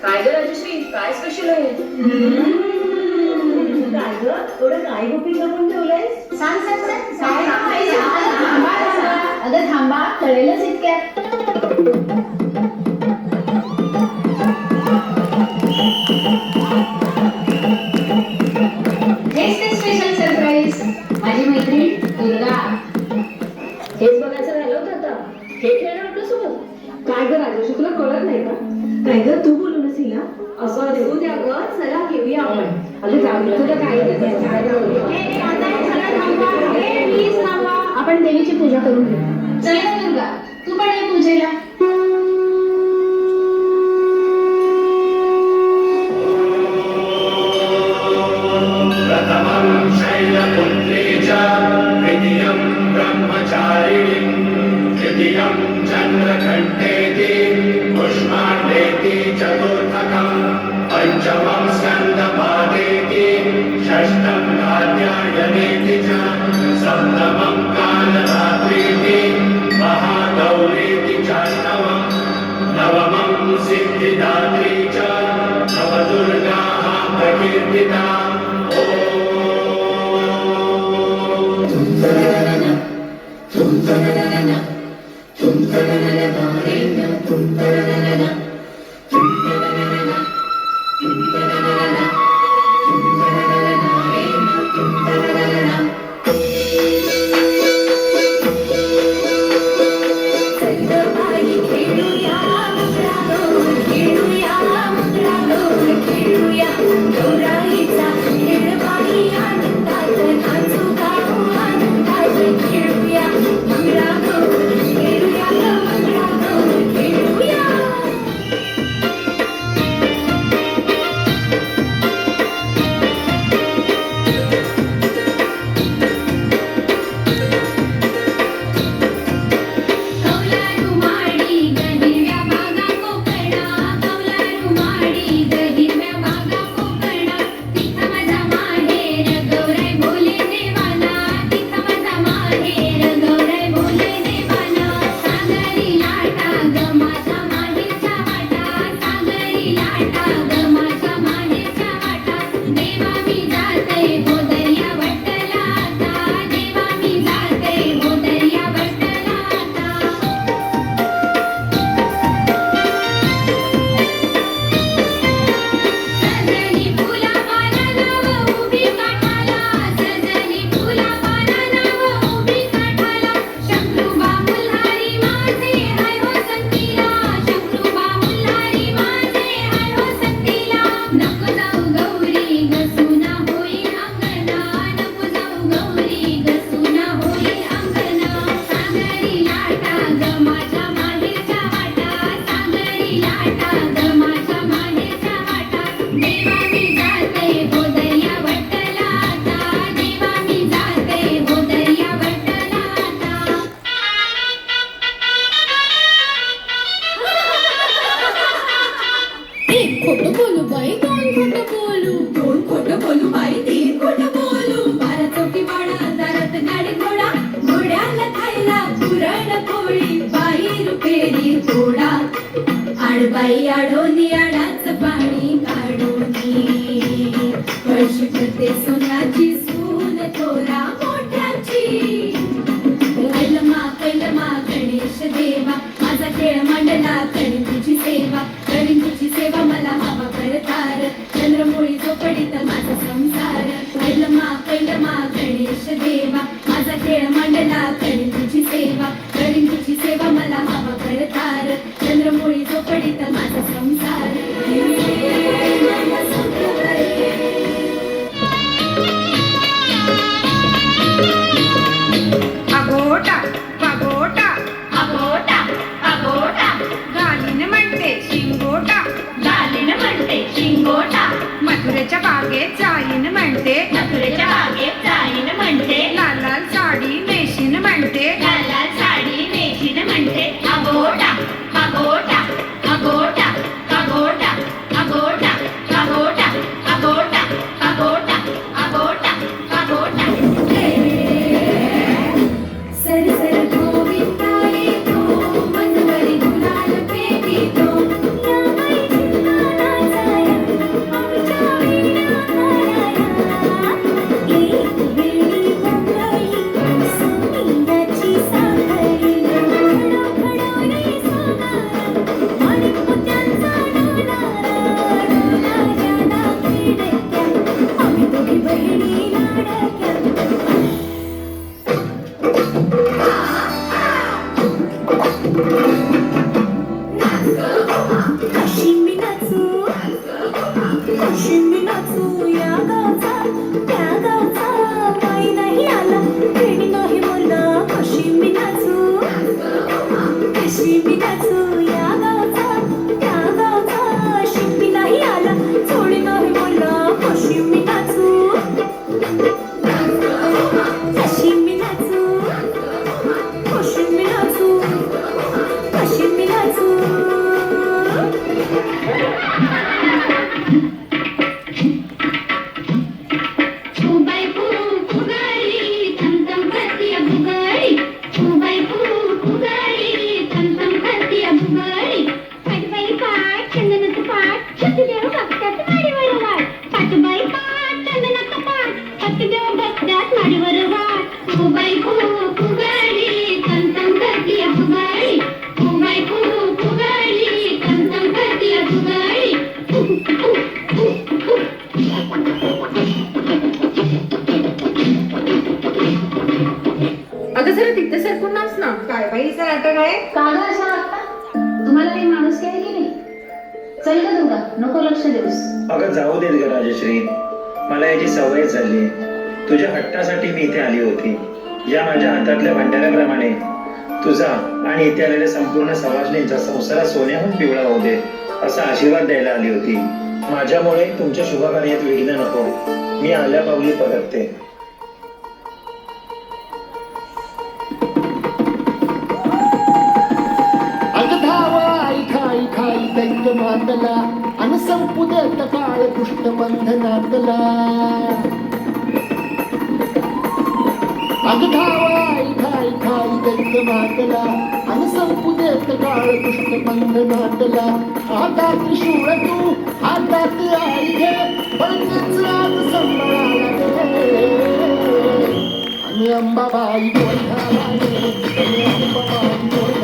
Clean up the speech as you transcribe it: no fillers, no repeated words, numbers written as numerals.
काय ग राजश्री, काय स्पेशल आहे? काय ग थोडं काय गोपी जपून ठेवलंय? सांग सांग सांग. अगं थांबा, कळेलच इतक्यात. हेच ते स्पेशल सरप्राईज. माझी मैत्रीण दुर्गा. हेच बघायचं राहिलं होतं आता. हे खेळणं आपल्या सोबत. काय ग राजेश, तुला कळत नाही का? काय ग तू बोलूनच हिला? असं असू द्या ग, चला घेऊया आपण. अगं जाऊ तुला काय प्लीज थांबा. आपण देवीची पूजा करून घेऊ. चल ना दुर्गा, तू पण ये पूजेला. प्रथमं शैलपुत्री च द्वितीयं ब्रह्मचारिणीं तृतीयं चन्द्रघण्टेति पुष्पाण्डेति चतुर्थकं पञ्चमं स्कन्दपादेति षष्ठं कात्यायनेति च सप्तमं कालरात्रीति महागौरीति चाष्टमं नवमं सिद्धिदात्री च नवदुर्गाः प्रकीर्तिता। बाई आडोनी आडाच पाणी काढोनी कळशी करते सोन्याची सून थोरा मोठ्याची कैलमा गणेश देवा माझा खेळ मांडला करीन तुझी सेवा मला हवा करतार चंद्रमुळी झोपडीत माझा संसार कैलमा गणेश देवा माझा खेळ मांडला करीन तुझी सेवा मला हवा करतार चंद्रमुळी झोपडीत माझा संसार अगोटा पगोटा अगोटा अगोटा गालीन म्हणते शिंगोटा गालीन म्हणते शिंगोटा मथुरेच्या बागेत जाईन म्हणते मथुरेच्या बागेत जाईन म्हणते लाल लाल साडी नेशीन म्हणते लाल लाल साडी नेशीन म्हणते अगोटा अगोटा अगोटा अगोटा अगोटा अगोटा अगोटा अगोटा अगोटा अगोटा सर सर गोविंदा येतो मनवरी गुलाल पेटीतो या बाई चिंताना माणूस आहे की नाही? चल ग दुर्गा, नको लक्ष देऊस. अगं जाऊ देत ग राजश्री, मला याची सवय झाली. तुझ्या हट्टासाठी मी इथे आली होती. या माझ्या हातातल्या भंडाऱ्याप्रमाणे तुझा आणि इथे आलेल्या संपूर्ण सवासणींचा संसार सोन्याहून पिवळा होऊ दे असा आशीर्वाद द्यायला आली होती. माझ्यामुळे तुमच्या शुभकार्यात विघ्न नको. मी आल्या पावली परतते. अगधावाई खाई खाई दैत्य मातला अन संपुदेत काळ कृष्ण बंधनातला. अगधावाई खाई खाई दैत्य मातला अन संपुदेत काळ कृष्ण बंधनातला. आता त्रिशूळ तू हातात आई घे बंदच आज संभाळाला दे. आणि अंबाबाई बोलला रे, आणि अंबाबाई बोलला